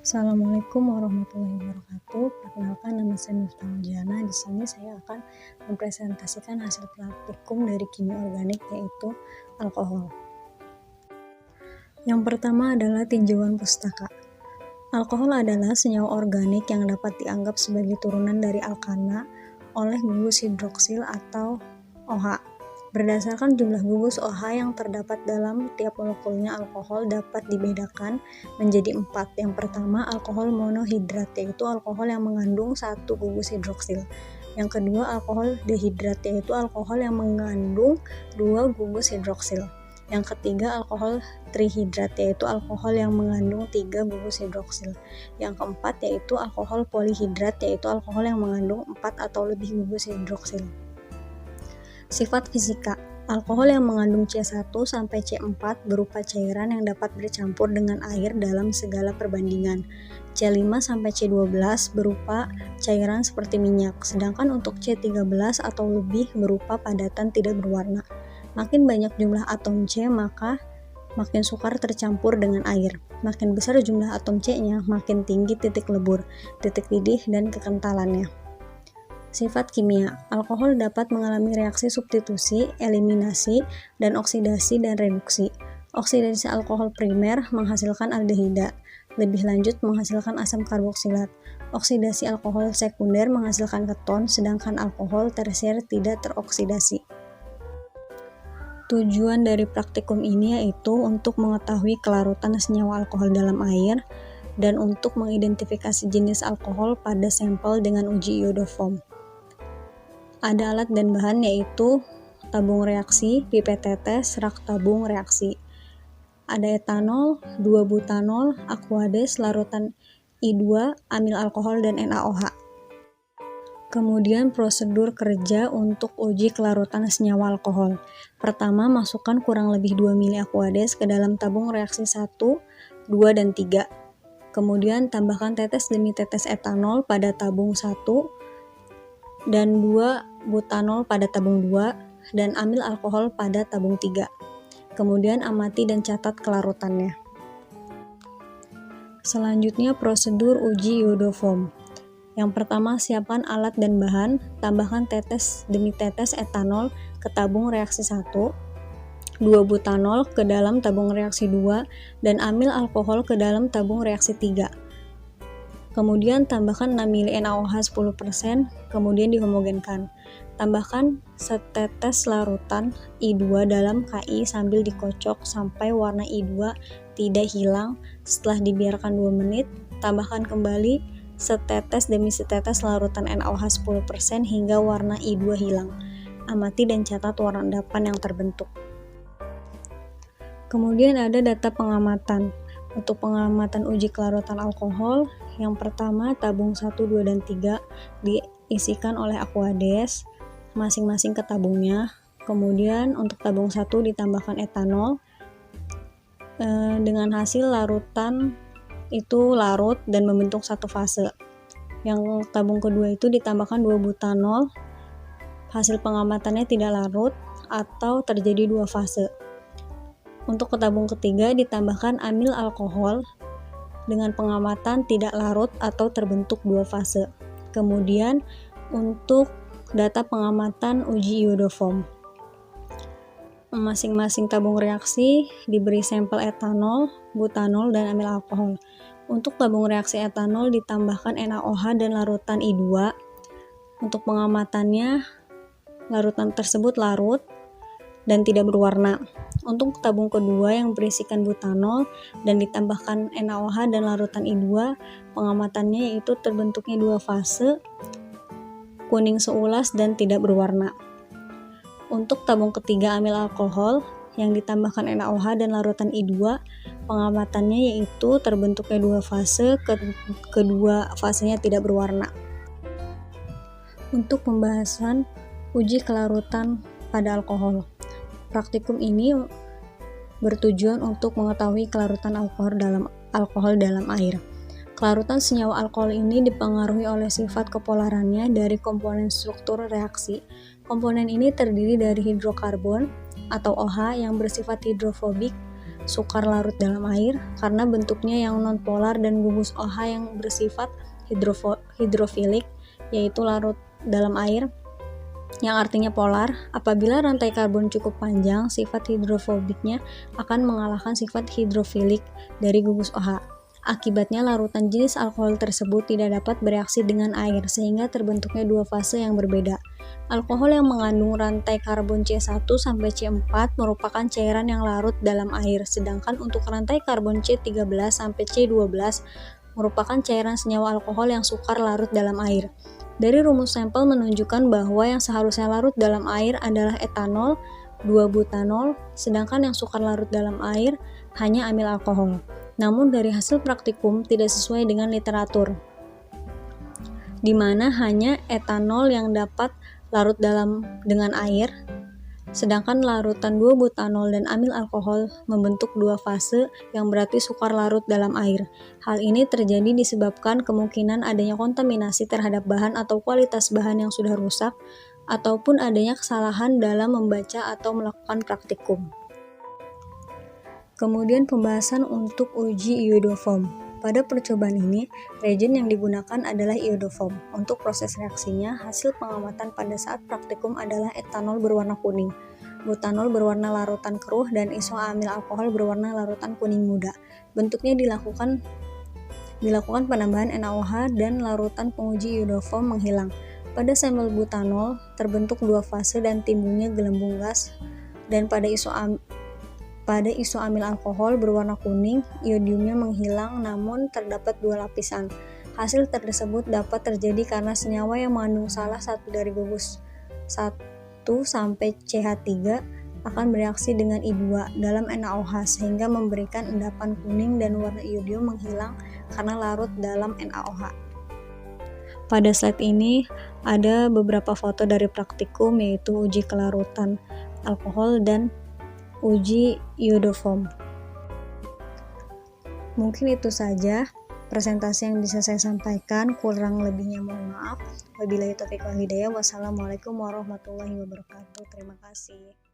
Assalamualaikum warahmatullahi wabarakatuh. Perkenalkan, nama saya Miftah Jana. Di sini saya akan mempresentasikan hasil praktikum dari kimia organik, yaitu alkohol. Yang pertama adalah tinjauan pustaka. Alkohol adalah senyawa organik yang dapat dianggap sebagai turunan dari alkana oleh gugus hidroksil atau OH. Berdasarkan jumlah gugus OH yang terdapat dalam tiap molekulnya, alkohol dapat dibedakan menjadi 4. Yang pertama, alkohol monohidrat, yaitu alkohol yang mengandung 1 gugus hidroksil. Yang kedua, alkohol dehidrat, yaitu alkohol yang mengandung 2 gugus hidroksil. Yang ketiga, alkohol trihidrat, yaitu alkohol yang mengandung 3 gugus hidroksil. Yang keempat, yaitu alkohol polihidrat, yaitu alkohol yang mengandung 4 atau lebih gugus hidroksil. Sifat fisika. Alkohol yang mengandung C1 sampai C4 berupa cairan yang dapat bercampur dengan air dalam segala perbandingan. C5 sampai C12 berupa cairan seperti minyak, sedangkan untuk C13 atau lebih berupa padatan tidak berwarna. Makin banyak jumlah atom C, maka makin sukar tercampur dengan air. Makin besar jumlah atom C-nya, makin tinggi titik lebur, titik didih, dan kekentalannya. Sifat kimia. Alkohol dapat mengalami reaksi substitusi, eliminasi, dan oksidasi dan reduksi. Oksidasi alkohol primer menghasilkan aldehida, lebih lanjut menghasilkan asam karboksilat. Oksidasi alkohol sekunder menghasilkan keton, sedangkan alkohol tersier tidak teroksidasi. Tujuan dari praktikum ini yaitu untuk mengetahui kelarutan senyawa alkohol dalam air dan untuk mengidentifikasi jenis alkohol pada sampel dengan uji iodoform. Ada alat dan bahan yaitu tabung reaksi, pipet tetes, rak tabung reaksi. Ada etanol, 2-butanol, aquades, larutan I2, amil alkohol, dan NaOH. Kemudian prosedur kerja untuk uji kelarutan senyawa alkohol. Pertama, masukkan kurang lebih 2 ml aquades ke dalam tabung reaksi 1, 2, dan 3. Kemudian tambahkan tetes demi tetes etanol pada tabung 1 dan 2 butanol pada tabung 2 dan amil alkohol pada tabung 3. Kemudian amati dan catat kelarutannya. Selanjutnya prosedur uji iodoform. Yang pertama, siapkan alat dan bahan, tambahkan tetes demi tetes etanol ke tabung reaksi 1, 2 butanol ke dalam tabung reaksi 2, dan amil alkohol ke dalam tabung reaksi 3. Kemudian tambahkan 6 ml NaOH 10%, kemudian dihomogenkan. Tambahkan setetes larutan I2 dalam KI sambil dikocok sampai warna I2 tidak hilang. Setelah dibiarkan 2 menit, tambahkan kembali setetes demi setetes larutan NaOH 10% hingga warna I2 hilang. Amati dan catat warna endapan yang terbentuk. Kemudian ada data pengamatan. Untuk pengamatan uji kelarutan alkohol, yang pertama tabung 1, 2, dan 3 diisikan oleh aquades masing-masing ke tabungnya. Kemudian untuk tabung 1 ditambahkan etanol dengan hasil larutan itu larut dan membentuk satu fase. Yang tabung kedua itu ditambahkan 2 butanol, hasil pengamatannya tidak larut atau terjadi 2 fase. Untuk ke tabung ketiga ditambahkan amil alkohol dengan pengamatan tidak larut atau terbentuk 2 fase. Kemudian untuk data pengamatan uji iodoform, masing-masing tabung reaksi diberi sampel etanol, butanol, dan amil alkohol. Untuk tabung reaksi etanol ditambahkan NaOH dan larutan I2. Untuk pengamatannya, larutan tersebut larut dan tidak berwarna. Untuk tabung kedua yang berisikan butanol dan ditambahkan NaOH dan larutan I2, pengamatannya yaitu terbentuknya 2 fase, kuning seulas dan tidak berwarna. Untuk tabung ketiga amil alkohol yang ditambahkan NaOH dan larutan I2, pengamatannya yaitu terbentuknya 2 fase, kedua fasenya tidak berwarna. Untuk pembahasan uji kelarutan pada alkohol. Praktikum ini bertujuan untuk mengetahui kelarutan alkohol dalam air. Kelarutan senyawa alkohol ini dipengaruhi oleh sifat kepolarannya dari komponen struktur reaksi. Komponen ini terdiri dari hidrokarbon atau OH yang bersifat hidrofobik sukar larut dalam air karena bentuknya yang nonpolar, dan gugus OH yang bersifat hidrofilik, yaitu larut dalam air, yang artinya polar. Apabila rantai karbon cukup panjang, sifat hidrofobiknya akan mengalahkan sifat hidrofilik dari gugus OH. Akibatnya larutan jenis alkohol tersebut tidak dapat bereaksi dengan air sehingga terbentuknya dua fase yang berbeda. Alkohol yang mengandung rantai karbon C1 sampai C4 merupakan cairan yang larut dalam air, sedangkan untuk rantai karbon C13 sampai C12 merupakan cairan senyawa alkohol yang sukar larut dalam air. Dari rumus sampel menunjukkan bahwa yang seharusnya larut dalam air adalah etanol, 2-butanol, sedangkan yang sukar larut dalam air hanya amil alkohol. Namun dari hasil praktikum tidak sesuai dengan literatur, di mana hanya etanol yang dapat larut dengan air, sedangkan larutan 2-butanol dan amil alkohol membentuk dua fase yang berarti sukar larut dalam air. Hal ini terjadi disebabkan kemungkinan adanya kontaminasi terhadap bahan atau kualitas bahan yang sudah rusak, ataupun adanya kesalahan dalam membaca atau melakukan praktikum. Kemudian pembahasan untuk uji iodoform. Pada percobaan ini, reagen yang digunakan adalah iodoform. Untuk proses reaksinya, hasil pengamatan pada saat praktikum adalah etanol berwarna kuning, butanol berwarna larutan keruh, dan isoamil alkohol berwarna larutan kuning muda. Bentuknya dilakukan penambahan NaOH dan larutan penguji iodoform menghilang. Pada sampel butanol terbentuk dua fase dan timbulnya gelembung gas, dan pada isoamil alkohol berwarna kuning, iodiumnya menghilang namun terdapat dua lapisan. Hasil tersebut dapat terjadi karena senyawa yang mengandung salah satu dari gugus 1 sampai CH3 akan bereaksi dengan I2 dalam NaOH sehingga memberikan endapan kuning, dan warna iodium menghilang karena larut dalam NaOH. Pada slide ini ada beberapa foto dari praktikum, yaitu uji kelarutan alkohol dan uji iodoform. Mungkin itu saja presentasi yang bisa saya sampaikan, kurang lebihnya mohon maaf. Wabillahi taufiq wal hidayah. Wassalamualaikum warahmatullahi wabarakatuh. Terima kasih.